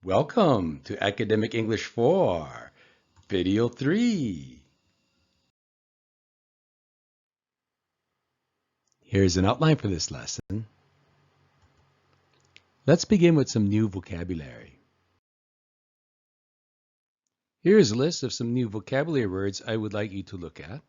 Welcome to Academic English 4, Video 3. Here's an outline for this lesson. Let's begin with some new vocabulary. Here's a list of some new vocabulary words I would like you to look at.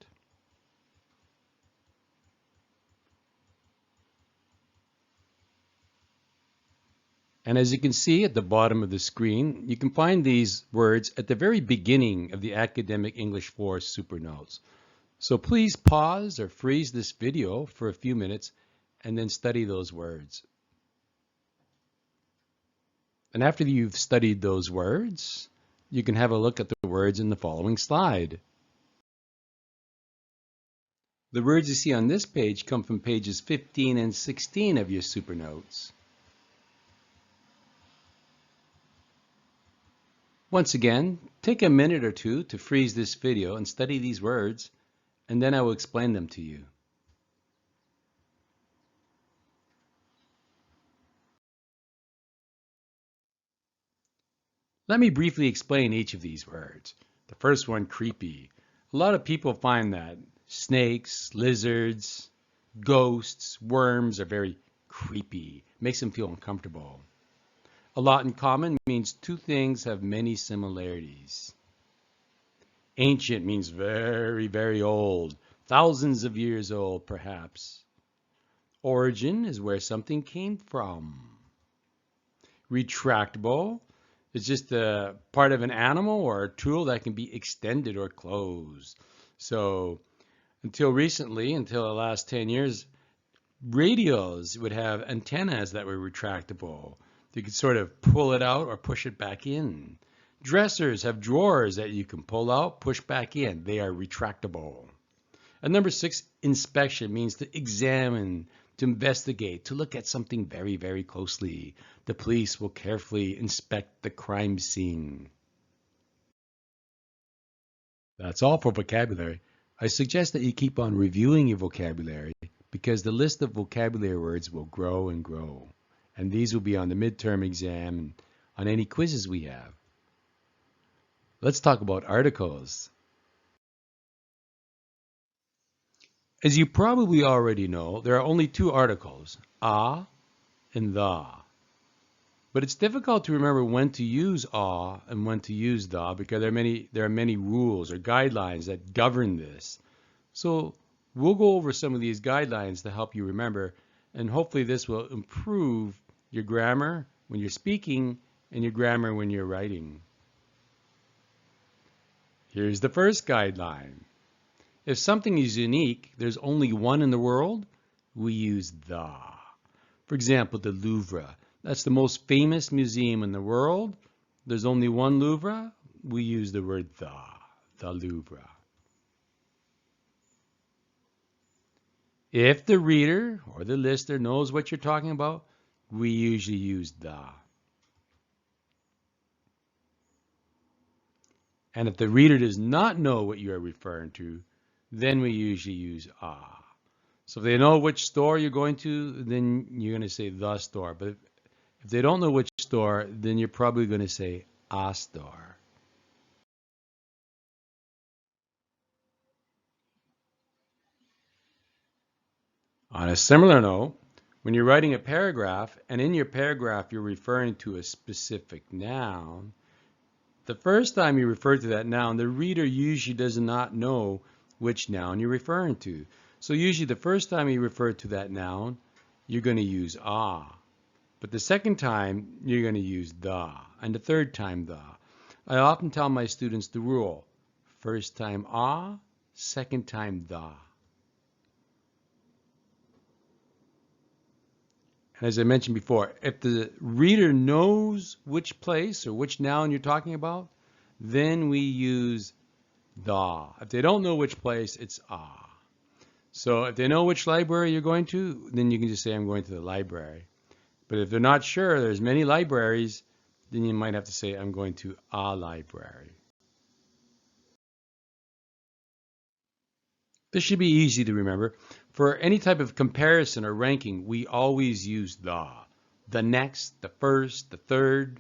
And as you can see at the bottom of the screen, you can find these words at the very beginning of the Academic English 4 Super Notes. So please pause or freeze this video for a few minutes and then study those words. And after you've studied those words, you can have a look at the words in the following slide. The words you see on this page come from pages 15 and 16 of your Super Notes. Once again, take a minute or two to freeze this video and study these words, and then I will explain them to you. Let me briefly explain each of these words. The first one, creepy. A lot of people find that snakes, lizards, ghosts, worms are very creepy. Makes them feel uncomfortable. A lot in common means two things have many similarities. Ancient means very, very old, thousands of years old perhaps. Origin is where something came from. Retractable is just a part of an animal or a tool that can be extended or closed. So until recently, until the last 10 years, radios would have antennas that were retractable. You could sort of pull it out or push it back in. Dressers have drawers that you can pull out, push back in. They are retractable. And number 6, inspection means to examine, to investigate, to look at something very, very closely. The police will carefully inspect the crime scene. That's all for vocabulary. I suggest that you keep on reviewing your vocabulary because the list of vocabulary words will grow and grow. And these will be on the midterm exam and on any quizzes we have. Let's talk about articles. As you probably already know, there are only two articles, a and the. But it's difficult to remember when to use a and when to use the because there are many rules or guidelines that govern this. So we'll go over some of these guidelines to help you remember, and hopefully this will improve your grammar when you're speaking and your grammar when you're writing. Here's the first guideline. If something is unique, there's only one in the world, we use the. For example, the Louvre. That's the most famous museum in the world. There's only one Louvre, we use the word the Louvre. If the reader or the listener knows what you're talking about, we usually use the. And if the reader does not know what you are referring to, then we usually use a. So if they know which store you're going to, then you're going to say the store. But if they don't know which store, then you're probably going to say a store. On a similar note, when you're writing a paragraph, and in your paragraph you're referring to a specific noun, the first time you refer to that noun, the reader usually does not know which noun you're referring to. So usually the first time you refer to that noun, you're going to use a. But the second time, you're going to use the. And the third time, the. I often tell my students the rule. First time a, second time the. And as I mentioned before, if the reader knows which place or which noun you're talking about, then we use the. If they don't know which place, it's a. So if they know which library you're going to, then you can just say, I'm going to the library. But if they're not sure, there's many libraries, then you might have to say, I'm going to a library. This should be easy to remember. For any type of comparison or ranking, we always use the. The next, the first, the third.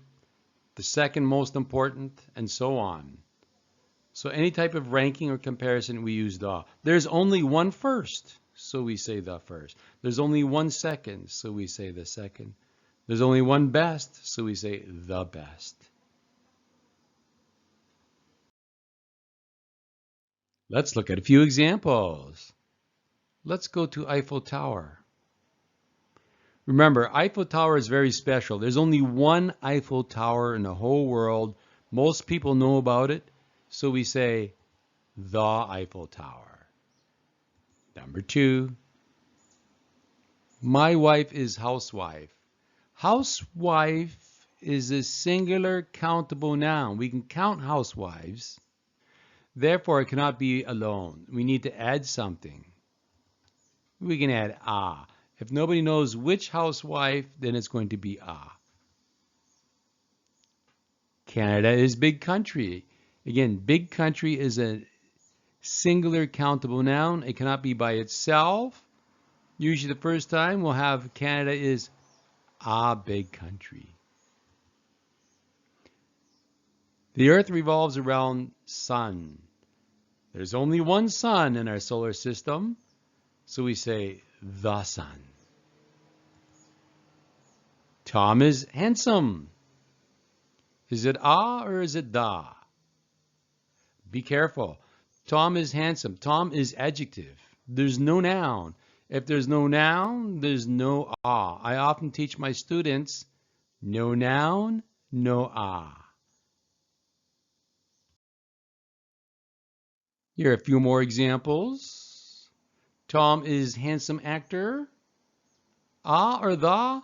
the second most important, and so on. So any type of ranking or comparison, we use the. There's only one first, so we say the first. There's only one second, so we say the second. There's only one best, so we say the best. Let's look at a few examples. Let's go to Eiffel Tower. Remember, Eiffel Tower is very special. There's only one Eiffel Tower in the whole world. Most people know about it, so we say the Eiffel Tower. Number 2, my wife is housewife. Housewife is a singular countable noun. We can count housewives. Therefore, it cannot be alone. We need to add something. We can add a. If nobody knows which housewife, then it's going to be a. Canada is big country. Again, big country is a singular countable noun. It cannot be by itself. Usually the first time we'll have Canada is a big country. The Earth revolves around sun. There's only one sun in our solar system, so we say the sun. Tom is handsome. Is it a or is it da? Be careful. Tom is handsome. Tom is adjective. There's no noun. If there's no noun, there's no a. I often teach my students, no noun, no a. Here are a few more examples. Tom is handsome actor. A or the?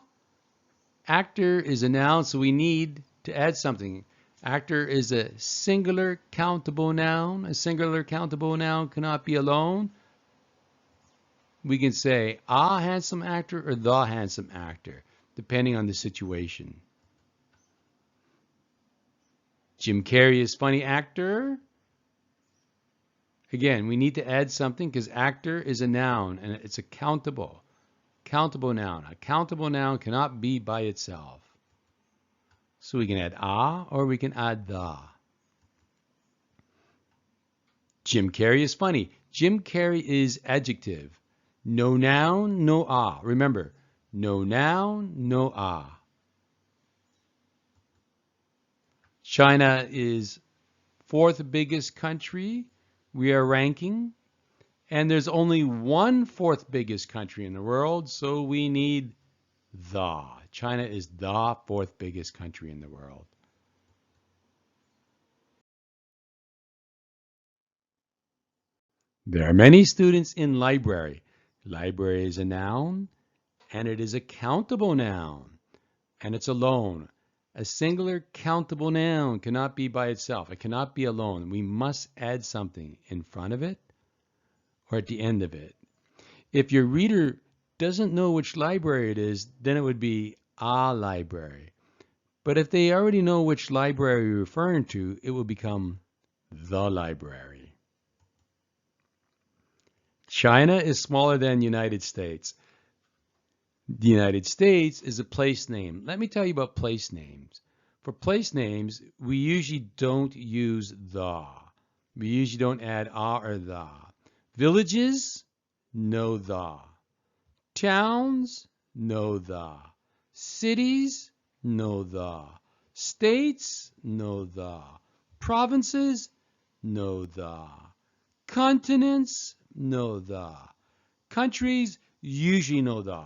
Actor is a noun, so we need to add something. Actor is a singular countable noun. A singular countable noun cannot be alone. We can say a handsome actor or the handsome actor, depending on the situation. Jim Carrey is funny actor. Again, we need to add something because actor is a noun and it's a countable noun. A countable noun cannot be by itself. So we can add a or we can add the. Jim Carrey is funny. Jim Carrey is adjective. No noun, no a. Remember, no noun, no a. China is fourth biggest country. We are ranking. And there's only one fourth biggest country in the world, so we need the. China is the fourth biggest country in the world. There are many students in library. Library is a noun, and it is a countable noun, and it's alone. A singular countable noun cannot be by itself. It cannot be alone. We must add something in front of it or at the end of it. If your reader doesn't know which library it is, then it would be a library. But if they already know which library you're referring to, it will become the library. China is smaller than United States. The United States is a place name. Let me tell you about place names. For place names, we usually don't use the. We usually don't add a or the. Villages, no the. Towns, no the. Cities, no the. States, no the. Provinces, no the. Continents, no the. Countries, usually no the.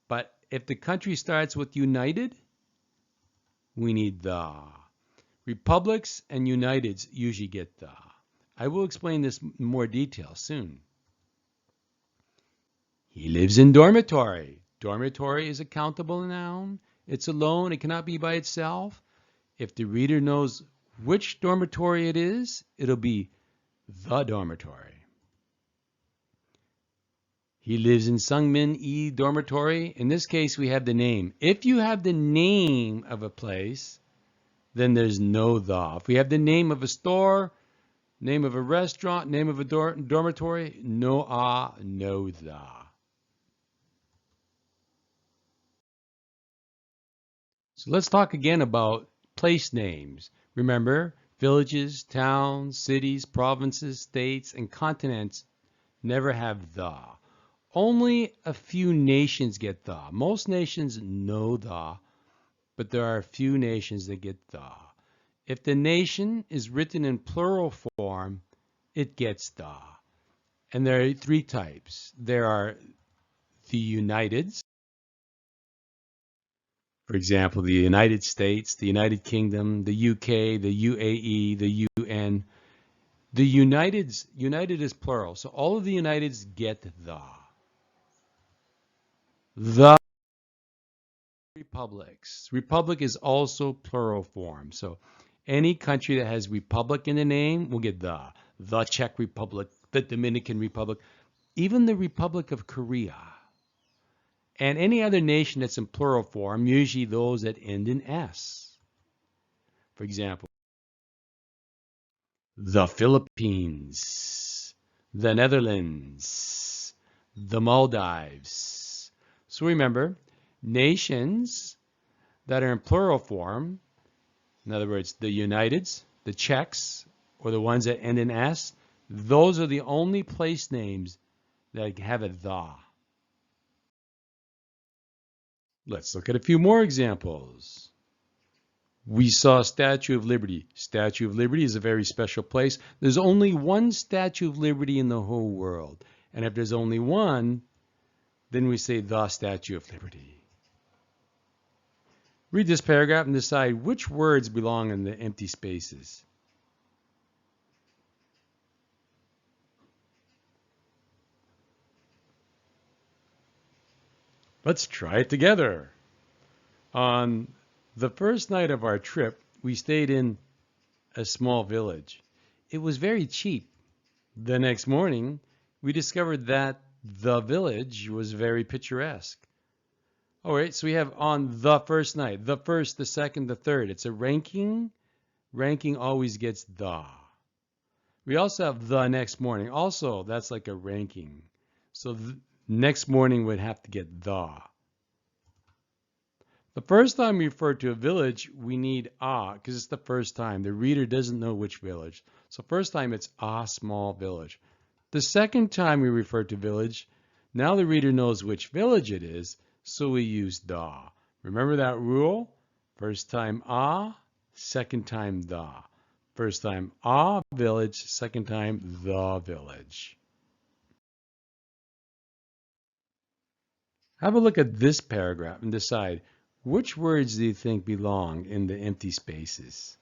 But if the country starts with United, we need the. Republics and Uniteds usually get the. I will explain this in more detail soon. He lives in dormitory. Dormitory is a countable noun. It's alone. It cannot be by itself. If the reader knows which dormitory it is, it'll be the dormitory. He lives in Sungmin E dormitory. In this case, we have the name. If you have the name of a place, then there's no the. If we have the name of a store, name of a restaurant, name of a dormitory, no a, no the. So let's talk again about place names. Remember, villages, towns, cities, provinces, states, and continents never have the. Only a few nations get the. Most nations know the, but there are a few nations that get the. If the nation is written in plural form, it gets the. And there are three types. There are the Uniteds, for example, the United States, the United Kingdom, the UK, the UAE, the UN. The Uniteds, United is plural, so all of the Uniteds get the. The republics. Republic is also plural form, so any country that has republic in the name will get the. The Czech Republic, the Dominican Republic, even the Republic of Korea. And any other nation that's in plural form, usually those that end in S. For example, the Philippines, the Netherlands, the Maldives. So remember, nations that are in plural form, in other words, the Uniteds, the Czechs, or the ones that end in S, those are the only place names that have a the. Let's look at a few more examples. We saw Statue of Liberty. Statue of Liberty is a very special place. There's only one Statue of Liberty in the whole world. And if there's only one, then we say the Statue of Liberty. Read this paragraph and decide which words belong in the empty spaces. Let's try it together. On the first night of our trip, we stayed in a small village. It was very cheap. The next morning, we discovered that the village was very picturesque. All right, so we have on the first night, the first, the second, the third. It's a ranking. Ranking always gets the. We also have the next morning. Also, that's like a ranking. So next morning would have to get the. The first time we refer to a village, we need a, because it's the first time. The reader doesn't know which village. So first time it's a small village. The second time we refer to village, now the reader knows which village it is, so we use the. Remember that rule? First time a, second time the. First time a village, second time the village. Have a look at this paragraph and decide which words do you think belong in the empty spaces?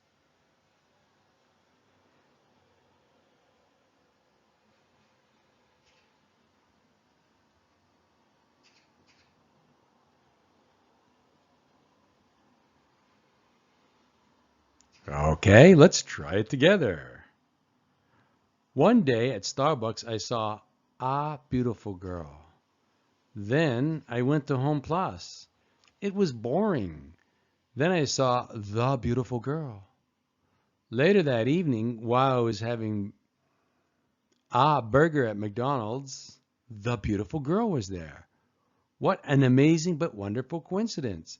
Okay, let's try it together. One day at Starbucks, I saw a beautiful girl. Then I went to Home Plus. It was boring. Then I saw the beautiful girl. Later that evening, while I was having a burger at McDonald's, the beautiful girl was there. What an amazing but wonderful coincidence.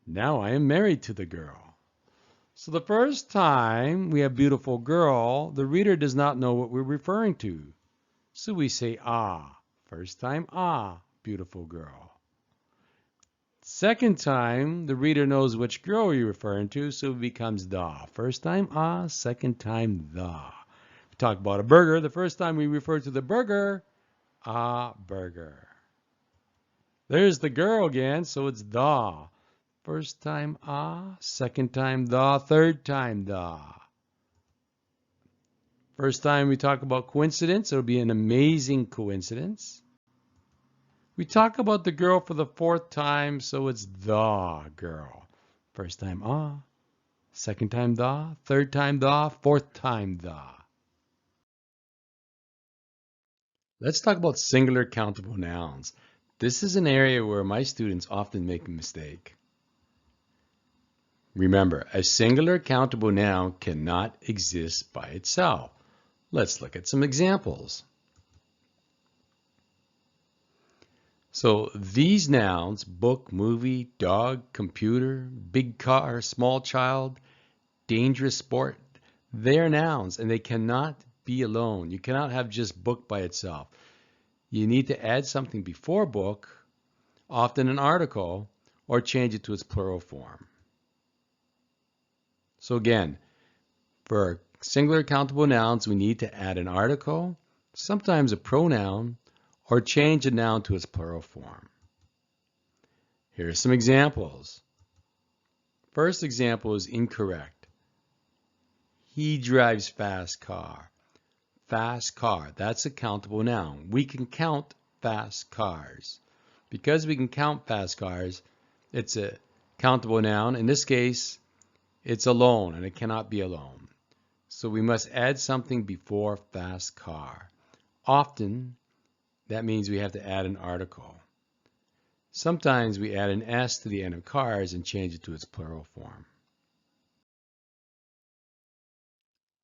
Now I am married to the girl. So the first time we have beautiful girl, the reader does not know what we're referring to. So we say ah. First time ah, beautiful girl. Second time, the reader knows which girl you're referring to, so it becomes the. First time ah, second time the. We talk about a burger. The first time we refer to the burger, a burger. There's the girl again, so it's the. First time ah, second time the, third time the. First time we talk about coincidence, it'll be an amazing coincidence. We talk about the girl for the fourth time, so it's the girl. First time ah, second time the, third time the, fourth time the. Let's talk about singular countable nouns. This is an area where my students often make a mistake. Remember, a singular countable noun cannot exist by itself. Let's look at some examples. So these nouns, book, movie, dog, computer, big car, small child, dangerous sport, they're nouns and they cannot be alone. You cannot have just book by itself. You need to add something before book, often an article, or change it to its plural form. So again, for singular countable nouns, we need to add an article, sometimes a pronoun, or change a noun to its plural form. Here are some examples. First example is incorrect. He drives fast car. Fast car, that's a countable noun. We can count fast cars. Because we can count fast cars, it's a countable noun. In this case, it's alone and it cannot be alone. So we must add something before fast car. Often, that means we have to add an article. Sometimes we add an S to the end of cars and change it to its plural form.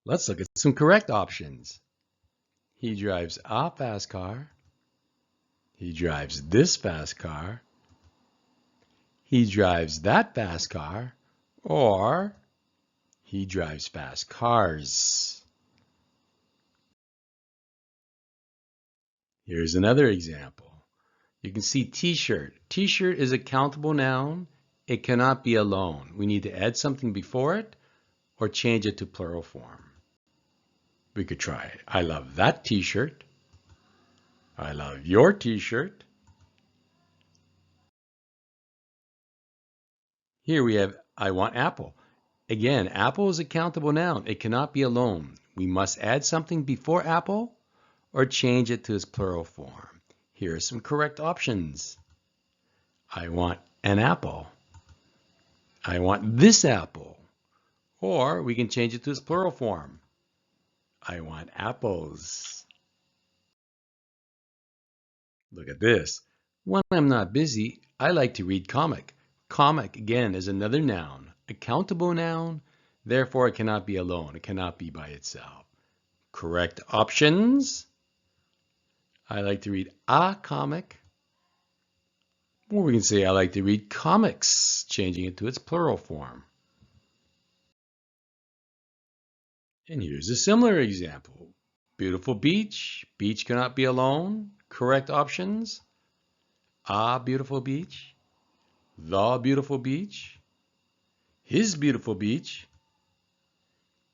Let's look at some correct options. He drives a fast car. He drives this fast car. He drives that fast car. Or he drives fast cars. Here's another example. You can see t-shirt. T-shirt is a countable noun. It cannot be alone. We need to add something before it or change it to plural form. We could try it. I love that t-shirt. I love your t-shirt. Here we have I want apple. Again, apple is a countable noun. It cannot be alone. We must add something before apple or change it to its plural form. Here are some correct options. I want an apple. I want this apple. Or we can change it to its plural form. I want apples. Look at this. When I'm not busy, I like to read comic. Comic, again, is another noun, a countable noun, therefore it cannot be alone. It cannot be by itself. Correct options. I like to read a comic. Or we can say I like to read comics, changing it to its plural form. And here's a similar example. Beautiful beach. Beach cannot be alone. Correct options. A beautiful beach. The beautiful beach. His beautiful beach.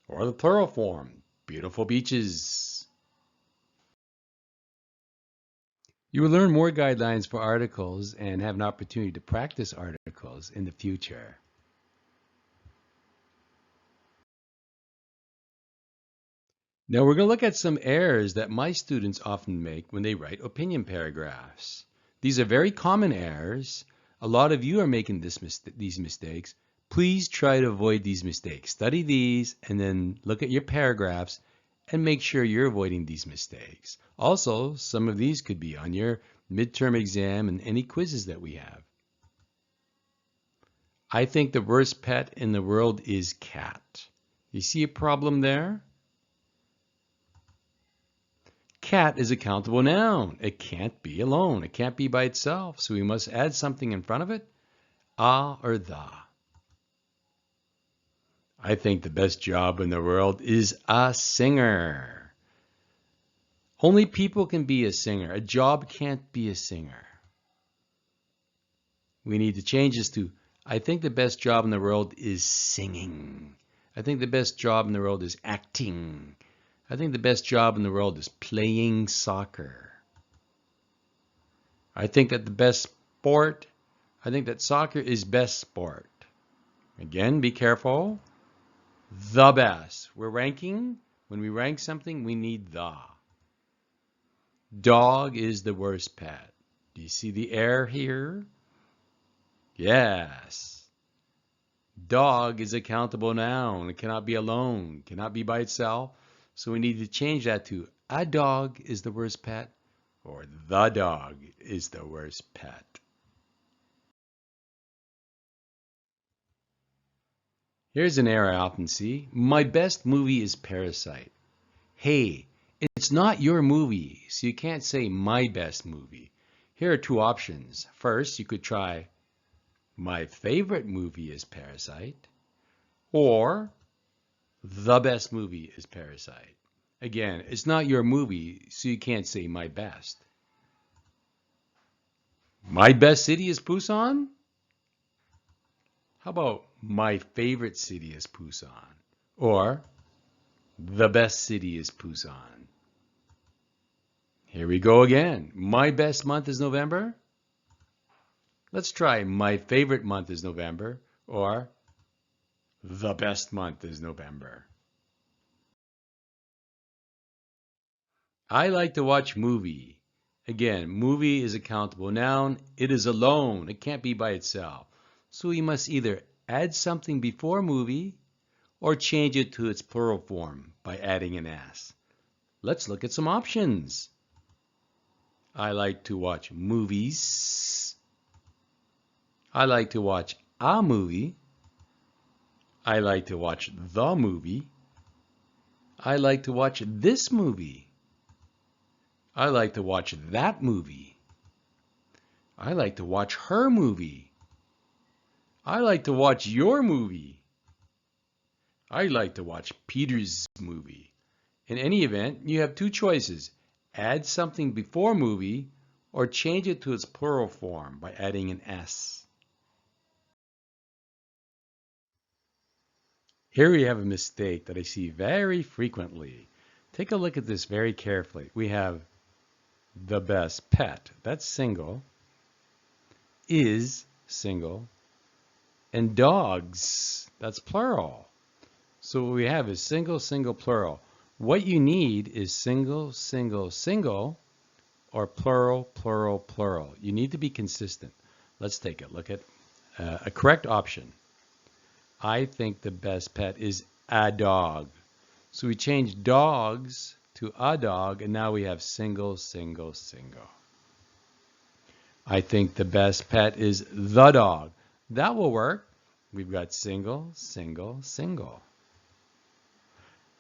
Or the plural form. Beautiful beaches. You will learn more guidelines for articles and have an opportunity to practice articles in the future. Now we're going to look at some errors that my students often make when they write opinion paragraphs. These are very common errors. A lot of you are making these mistakes. Please try to avoid these mistakes. Study these and then look at your paragraphs and make sure you're avoiding these mistakes. Also, some of these could be on your midterm exam and any quizzes that we have. I think the worst pet in the world is cat. You see a problem there? Cat is a countable noun. It can't be alone. It can't be by itself. So we must add something in front of it, a or the. I think the best job in the world is a singer. Only people can be a singer. A job can't be a singer. We need to change this to, I think the best job in the world is singing. I think the best job in the world is acting. I think the best job in the world is playing soccer. I think that the best sport, I think that soccer is best sport. Again, be careful. The best. We're ranking. When we rank something, we need the. Dog is the worst pet. Do you see the error here? Yes. Dog is a countable noun. It cannot be alone. It cannot be by itself. So we need to change that to a dog is the worst pet or the dog is the worst pet. Here's an error I often see. My best movie is Parasite. Hey, it's not your movie, so you can't say my best movie. Here are two options. First, you could try my favorite movie is Parasite, or the best movie is Parasite. Again, it's not your movie, so you can't say my best. My best city is Busan? How about my favorite city is Busan? Or the best city is Busan? Here we go again. My best month is November? Let's try my favorite month is November, or the best month is November. I like to watch movie. Again, movie is a countable noun. It is alone. It can't be by itself. So we must either add something before movie or change it to its plural form by adding an s. Let's look at some options. I like to watch movies. I like to watch a movie. I like to watch the movie. I like to watch this movie. I like to watch that movie. I like to watch her movie. I like to watch your movie. I like to watch Peter's movie. In any event, you have two choices. Add something before movie or change it to its plural form by adding an s. Here we have a mistake that I see very frequently. Take a look at this very carefully. We have the best pet, that's single, is single, and dogs, that's plural. So what we have is single, single, plural. What you need is single, single, single, or plural, plural, plural. You need to be consistent. Let's take a look at a correct option. I think the best pet is a dog. So we changed dogs to a dog, and now we have single, single, single. I think the best pet is the dog. That will work. We've got single, single, single.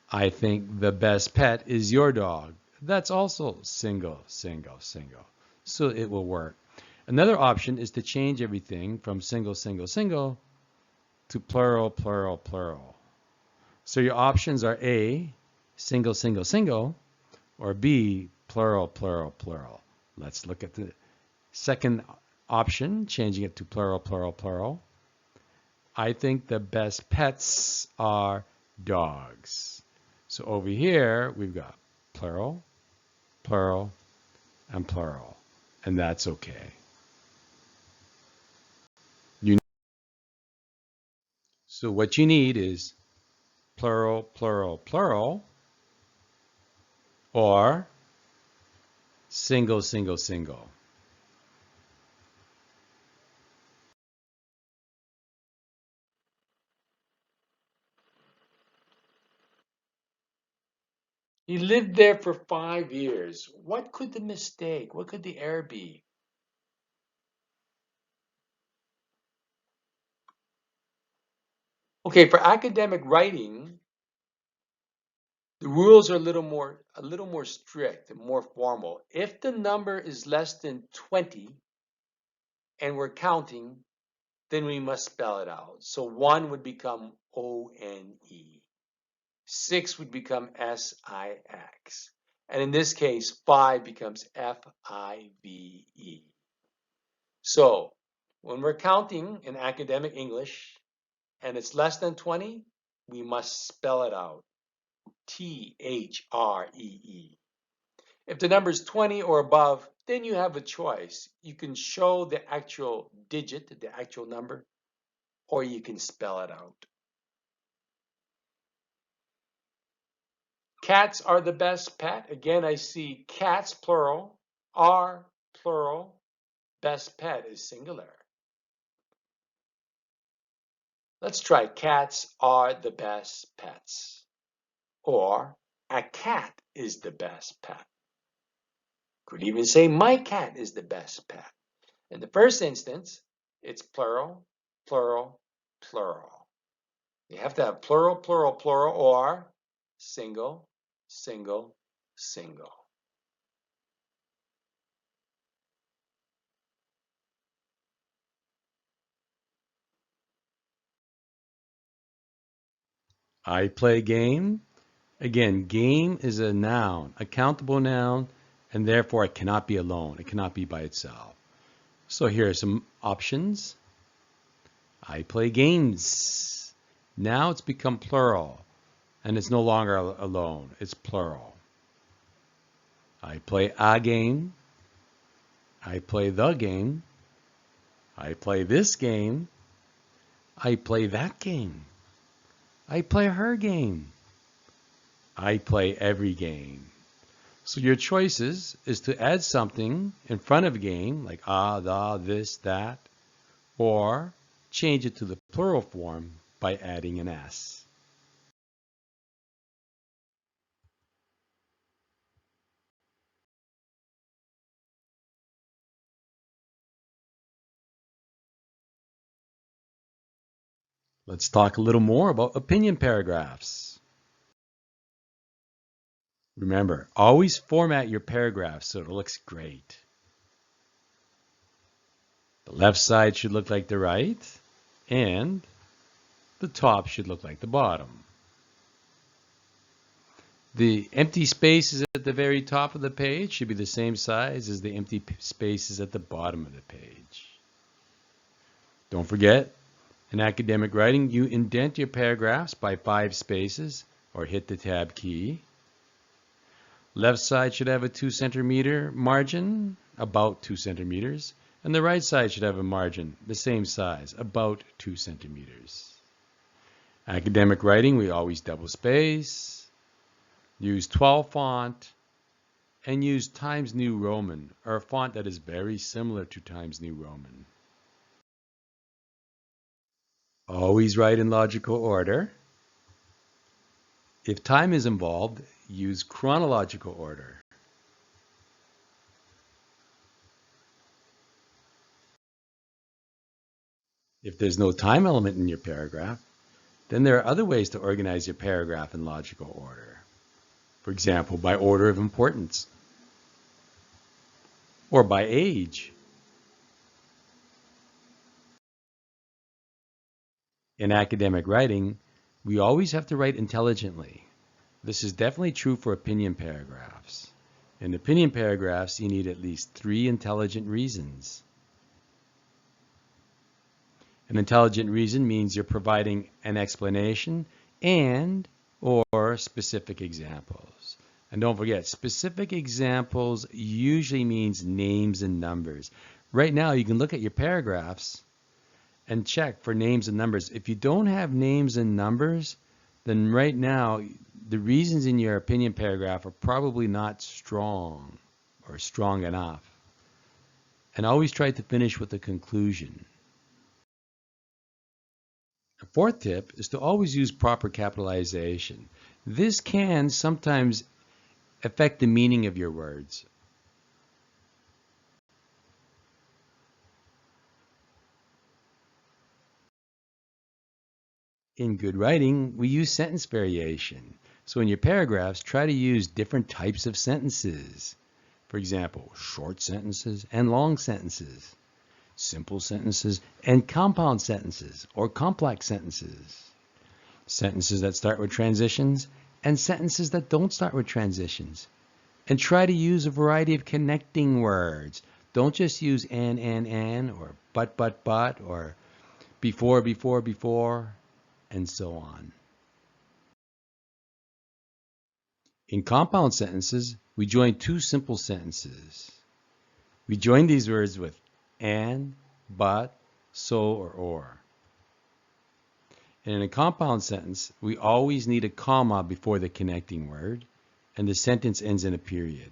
I think the best pet is your dog. That's also single, single, single. So it will work. Another option is to change everything from single, single, single to plural, plural, plural. So your options are A, single, single, single, or B, plural, plural, plural. Let's look at the second option, changing it to plural, plural, plural. I think the best pets are dogs. So over here, we've got plural, plural, and plural, and that's okay. So what you need is plural, plural, plural, or single, single, single. He lived there for 5 years. What could the mistake? What could the error be? Okay, for academic writing, the rules are a little more strict and more formal. If the number is less than 20 and we're counting, then we must spell it out. So 1 would become O-N-E. 6 would become S-I-X. And in this case, 5 becomes F-I-V-E. So when we're counting in academic English and it's less than 20, we must spell it out. T-H-R-E-E. If the number is 20 or above, then you have a choice. You can show the actual digit, the actual number, or you can spell it out. Cats are the best pet. Again, I see cats plural, are plural, best pet is singular. Let's try cats are the best pets. Or a cat is the best pet. Could even say my cat is the best pet. In the first instance, it's plural, plural, plural. You have to have plural, plural, plural, or single, single, single. I play game. Again, game is a noun, a countable noun, and therefore it cannot be alone. It cannot be by itself. So here are some options. I play games. Now it's become plural, and it's no longer alone. It's plural. I play a game. I play the game. I play this game. I play that game. I play her game. I play every game. So your choices is to add something in front of a game, like the, this, that, or change it to the plural form by adding an S. Let's talk a little more about opinion paragraphs. Remember, always format your paragraphs so it looks great. The left side should look like the right, and the top should look like the bottom. The empty spaces at the very top of the page should be the same size as the empty spaces at the bottom of the page. Don't forget, in academic writing, you indent your paragraphs by 5 spaces or hit the tab key. Left side should have a 2 centimeter margin, about 2 centimeters, and the right side should have a margin, the same size, about 2 centimeters. Academic writing, we always double space, use 12 font, and use Times New Roman, or a font that is very similar to Times New Roman. Always write in logical order. If time is involved, use chronological order. If there's no time element in your paragraph, then there are other ways to organize your paragraph in logical order. For example, by order of importance, or by age. In academic writing, we always have to write intelligently. This is definitely true for opinion paragraphs. In opinion paragraphs, you need at least 3 intelligent reasons. An intelligent reason means you're providing an explanation and or specific examples. And don't forget, specific examples usually means names and numbers. Right now, you can look at your paragraphs and check for names and numbers. If you don't have names and numbers, then right now, the reasons in your opinion paragraph are probably not strong or strong enough. And always try to finish with a conclusion. A fourth tip is to always use proper capitalization. This can sometimes affect the meaning of your words. In good writing, we use sentence variation. So in your paragraphs, try to use different types of sentences. For example, short sentences and long sentences. Simple sentences and compound sentences or complex sentences. Sentences that start with transitions and sentences that don't start with transitions. And try to use a variety of connecting words. Don't just use and, or but, or before, and so on. In compound sentences, we join 2 simple sentences. We join these words with and, but, so, or. And in a compound sentence, we always need a comma before the connecting word, and the sentence ends in a period.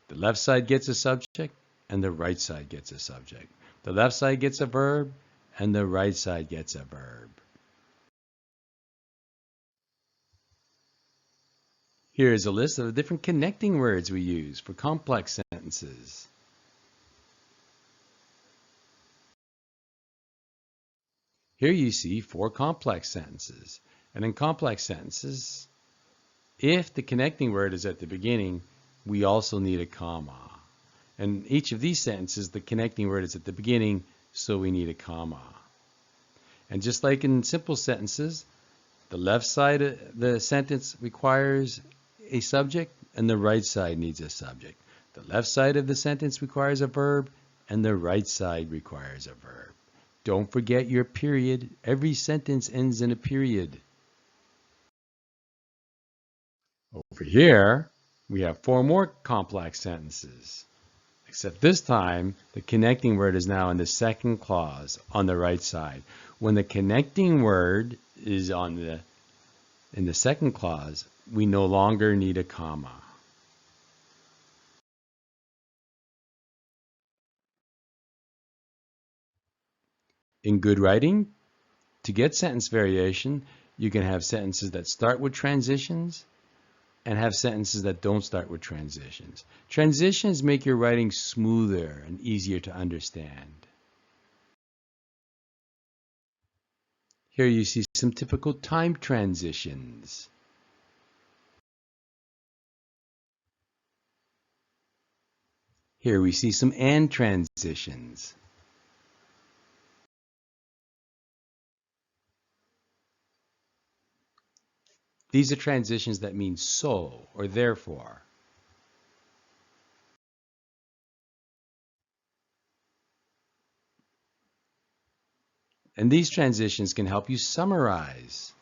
The left side gets a subject, and the right side gets a subject. The left side gets a verb, and the right side gets a verb. Here is a list of the different connecting words we use for complex sentences. Here you see 4 complex sentences. And in complex sentences, if the connecting word is at the beginning, we also need a comma. And each of these sentences, the connecting word is at the beginning, so we need a comma. And just like in simple sentences, The left side of the sentence requires a subject and the right side needs a subject. The left side of the sentence requires a verb and the right side requires a verb. Don't forget your period. Every sentence ends in a period. Over here, we have 4 more complex sentences. Except this time, the connecting word is now in the second clause on the right side. When the connecting word is in the second clause, we no longer need a comma. In good writing, to get sentence variation, you can have sentences that start with transitions and have sentences that don't start with transitions. Transitions make your writing smoother and easier to understand. Here you see some typical time transitions. Here we see some and transitions. These are transitions that mean so or therefore. And these transitions can help you summarize.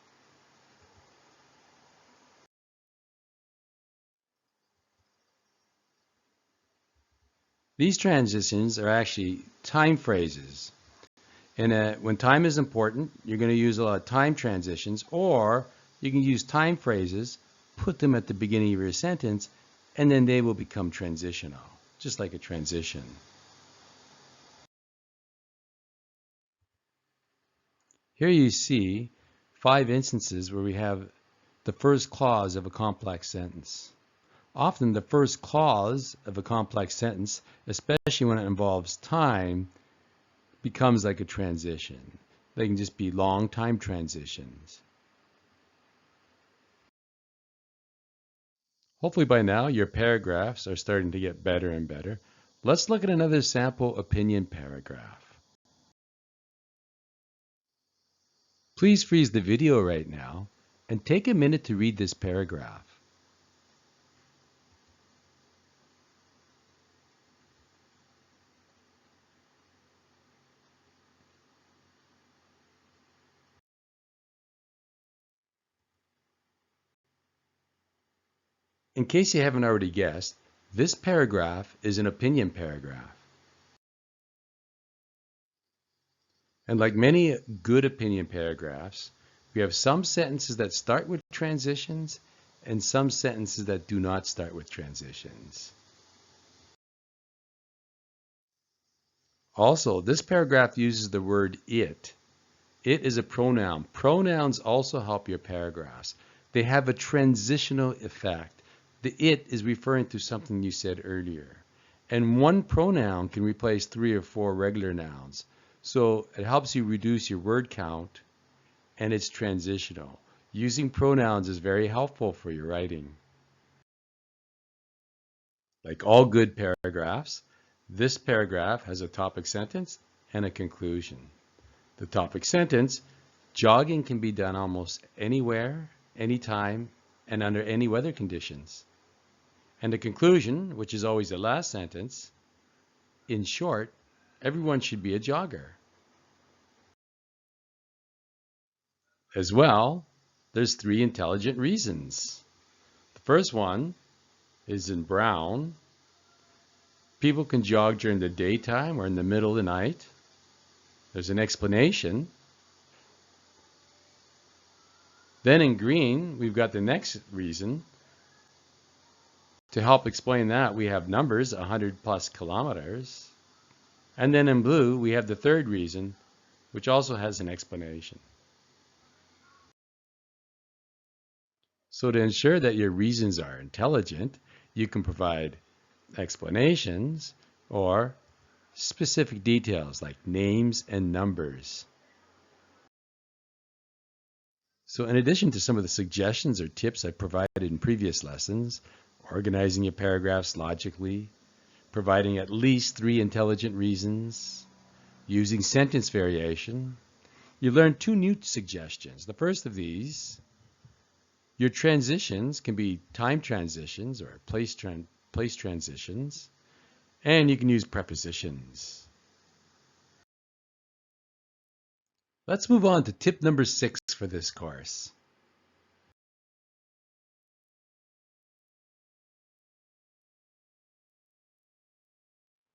These transitions are actually time phrases. And when time is important, you're going to use a lot of time transitions, or you can use time phrases, put them at the beginning of your sentence, and then they will become transitional, just like a transition. Here you see 5 instances where we have the first clause of a complex sentence. Often the first clause of a complex sentence, especially when it involves time, becomes like a transition. They can just be long time transitions. Hopefully by now your paragraphs are starting to get better and better. Let's look at another sample opinion paragraph. Please freeze the video right now and take a minute to read this paragraph. In case you haven't already guessed, this paragraph is an opinion paragraph. And like many good opinion paragraphs, we have some sentences that start with transitions and some sentences that do not start with transitions. Also, this paragraph uses the word it. It is a pronoun. Pronouns also help your paragraphs. They have a transitional effect. The it is referring to something you said earlier. And one pronoun can replace 3 or 4 regular nouns. So it helps you reduce your word count, and it's transitional. Using pronouns is very helpful for your writing. Like all good paragraphs, this paragraph has a topic sentence and a conclusion. The topic sentence: jogging can be done almost anywhere, anytime, and under any weather conditions. And the conclusion, which is always the last sentence: in short, everyone should be a jogger. As well, there's 3 intelligent reasons. The first one is in brown. People can jog during the daytime or in the middle of the night. There's an explanation. Then in green, we've got the next reason. To help explain that, we have numbers, 100 plus kilometers. And then in blue, we have the third reason, which also has an explanation. So to ensure that your reasons are intelligent, you can provide explanations or specific details like names and numbers. So in addition to some of the suggestions or tips I provided in previous lessons, organizing your paragraphs logically, providing at least 3 intelligent reasons, using sentence variation, You learn two new suggestions. The first of these, your transitions can be time transitions or place transitions, and you can use prepositions. Let's move on to tip number 6 for this course.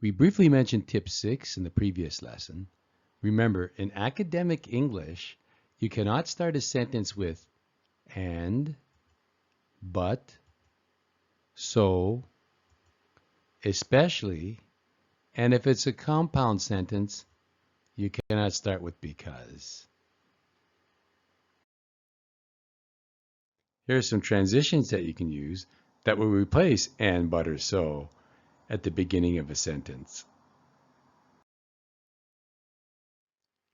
We briefly mentioned tip 6 in the previous lesson. Remember, in academic English, you cannot start a sentence with and, but, so, especially, and if it's a compound sentence, you cannot start with because. Here are some transitions that you can use that will replace and, but, or so at the beginning of a sentence.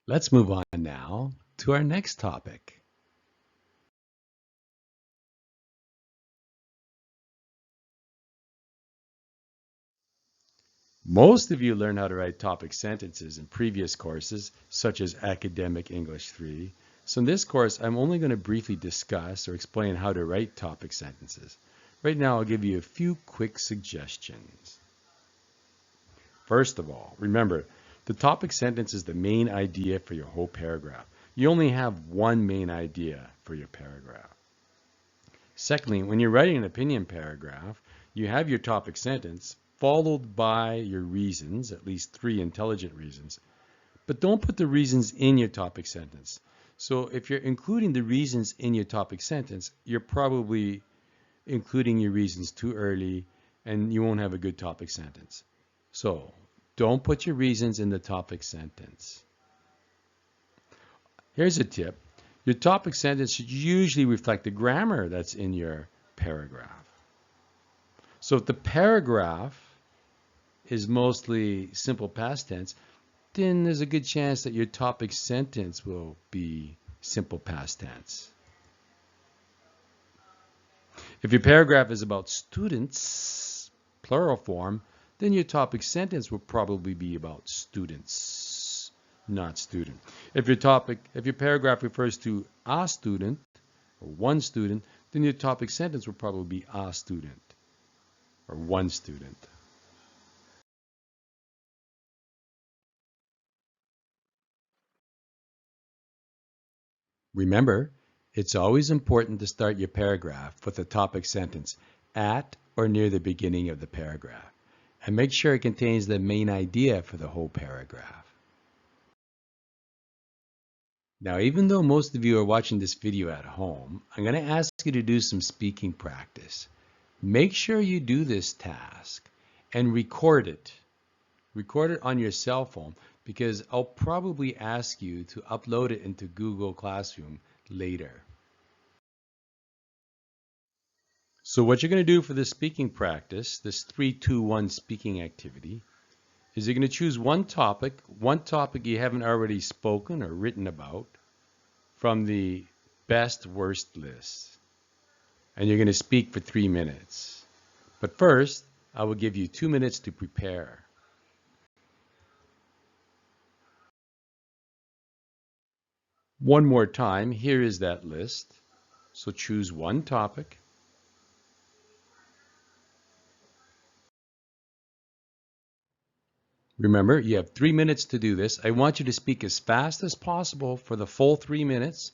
Let's move on now to our next topic. Most of you learned how to write topic sentences in previous courses, such as Academic English 3. So in this course, I'm only going to briefly discuss or explain how to write topic sentences. Right now, I'll give you a few quick suggestions. First of all, remember, the topic sentence is the main idea for your whole paragraph. You only have one main idea for your paragraph. Secondly, when you're writing an opinion paragraph, you have your topic sentence followed by your reasons, at least 3 intelligent reasons. But don't put the reasons in your topic sentence. So if you're including the reasons in your topic sentence, you're probably including your reasons too early and you won't have a good topic sentence. So don't put your reasons in the topic sentence. Here's a tip. Your topic sentence should usually reflect the grammar that's in your paragraph. So if the paragraph is mostly simple past tense, then there's a good chance that your topic sentence will be simple past tense. If your paragraph is about students, plural form, then your topic sentence will probably be about students, not student. If your paragraph refers to a student or one student, then your topic sentence will probably be a student or one student. Remember, it's always important to start your paragraph with a topic sentence at or near the beginning of the paragraph, and make sure it contains the main idea for the whole paragraph. Now, even though most of you are watching this video at home, I'm going to ask you to do some speaking practice. Make sure you do this task and record it. Record it on your cell phone because I'll probably ask you to upload it into Google Classroom later. So what you're going to do for this speaking practice, this 3-2-1 speaking activity, is you're going to choose one topic you haven't already spoken or written about from the best worst list. And you're going to speak for 3 minutes. But first, I will give you 2 minutes to prepare. One more time, here is that list. So choose one topic. Remember, you have 3 minutes to do this. I want you to speak as fast as possible for the full 3 minutes.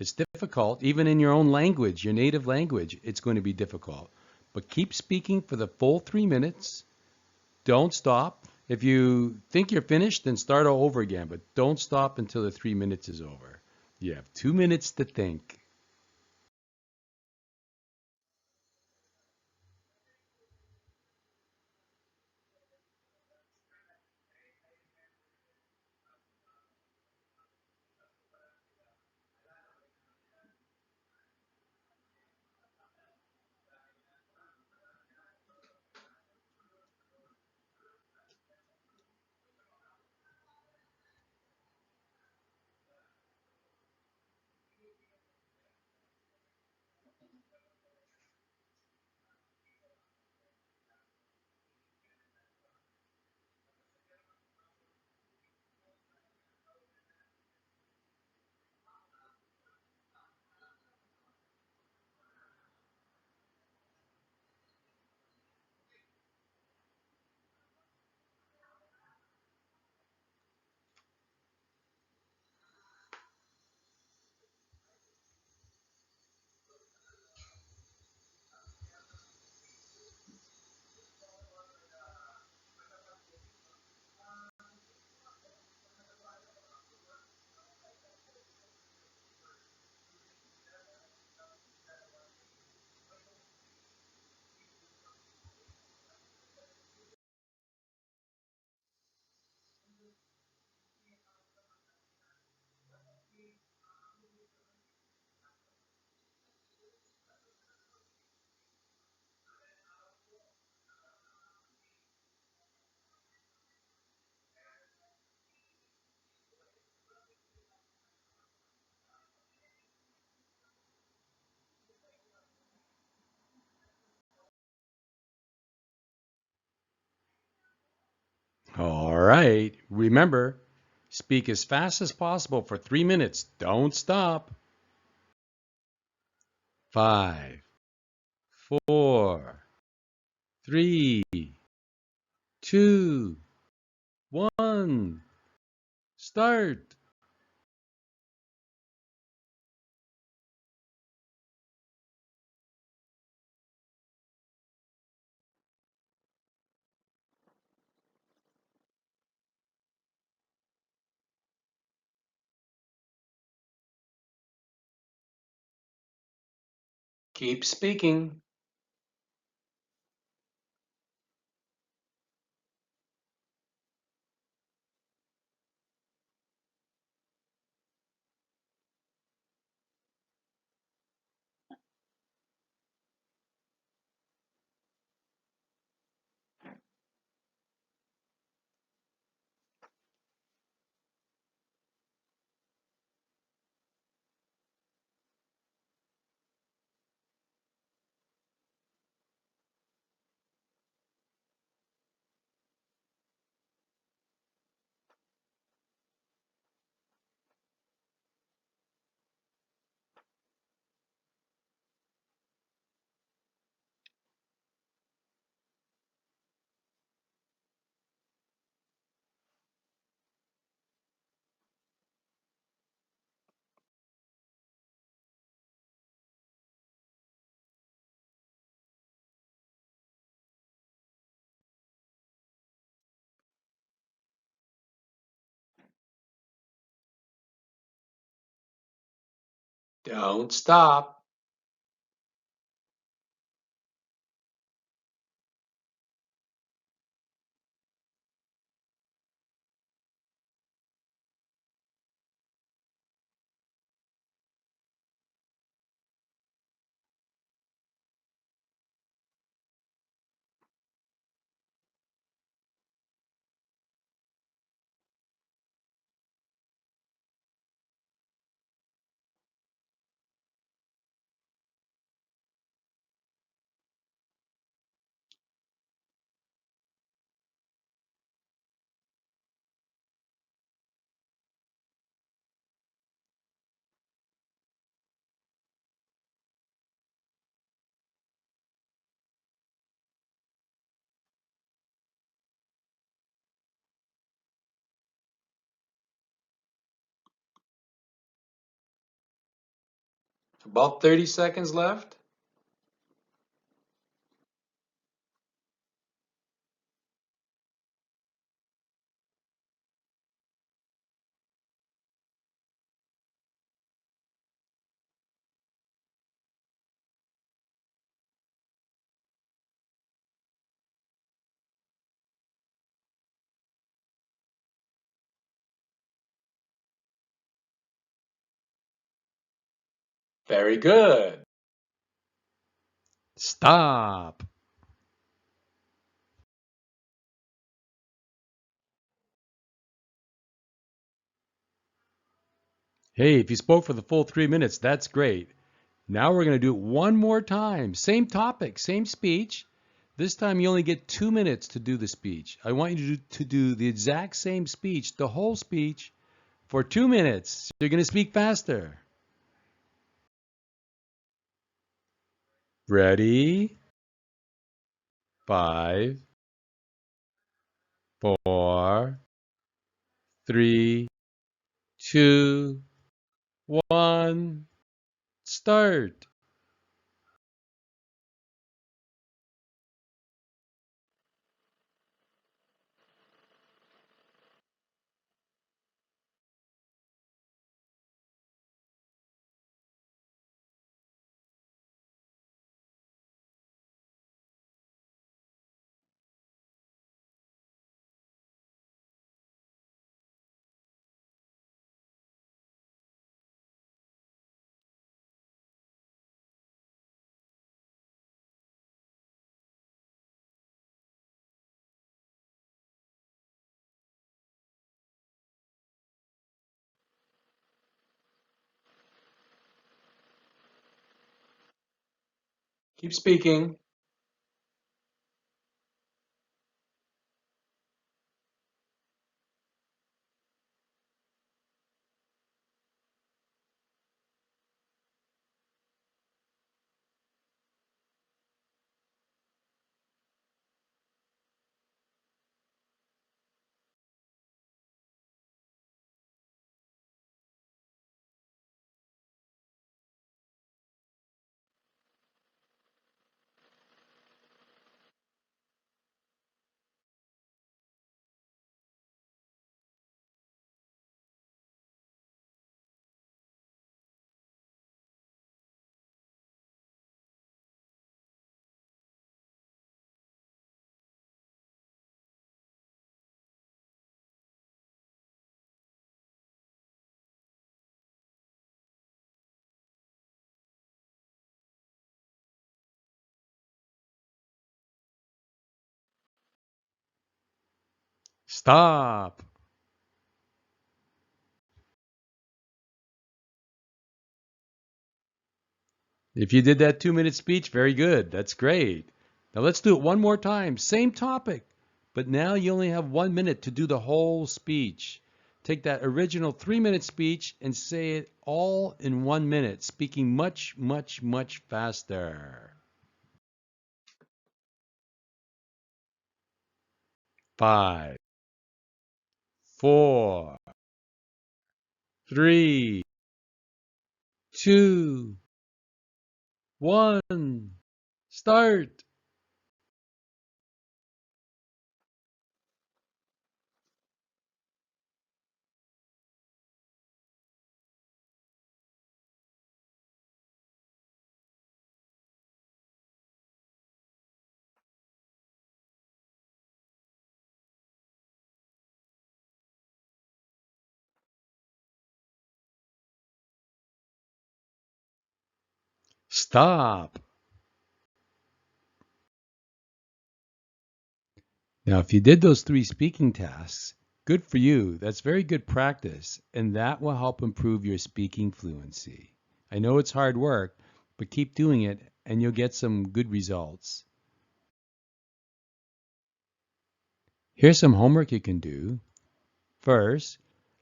It's difficult, even in your own language, your native language, it's going to be difficult. But keep speaking for the full 3 minutes. Don't stop. If you think you're finished, then start all over again, but don't stop until the 3 minutes is over. You have 2 minutes to think. right. Remember, speak as fast as possible for 3 minutes. Don't stop. 5, 4, 3, 2, 1. Start. Keep speaking. Don't stop. About 30 seconds left. Very good. Stop. Hey, if you spoke for the full 3 minutes, that's great. Now we're going to do it one more time. Same topic, same speech. This time you only get 2 minutes to do the speech. I want you to do the exact same speech, the whole speech, for 2 minutes. You're going to speak faster. Ready? 5, 4, 3, 2, 1. Start. Keep speaking. Stop. If you did that 2 minute speech, very good. That's great. Now let's do it one more time. Same topic, but now you only have 1 minute to do the whole speech. Take that original 3 minute speech and say it all in 1 minute, speaking much, much, much faster. 5, 4, 3, 2, 1. Start. Stop. Now, if you did those 3 speaking tasks, good for you. That's very good practice, and that will help improve your speaking fluency. I know it's hard work, but keep doing it and you'll get some good results. Here's some homework you can do. First,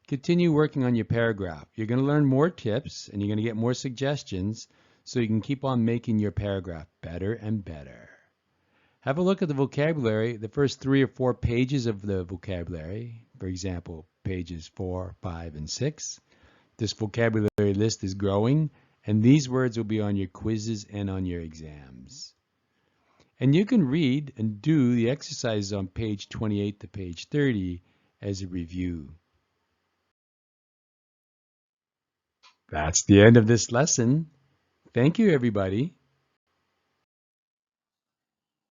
continue working on your paragraph. You're going to learn more tips and you're going to get more suggestions so you can keep on making your paragraph better and better. Have a look at the vocabulary, the first 3 or 4 pages of the vocabulary. For example, pages 4, 5, and 6. This vocabulary list is growing, and these words will be on your quizzes and on your exams. And you can read and do the exercises on page 28 to page 30 as a review. That's the end of this lesson. Thank you, everybody.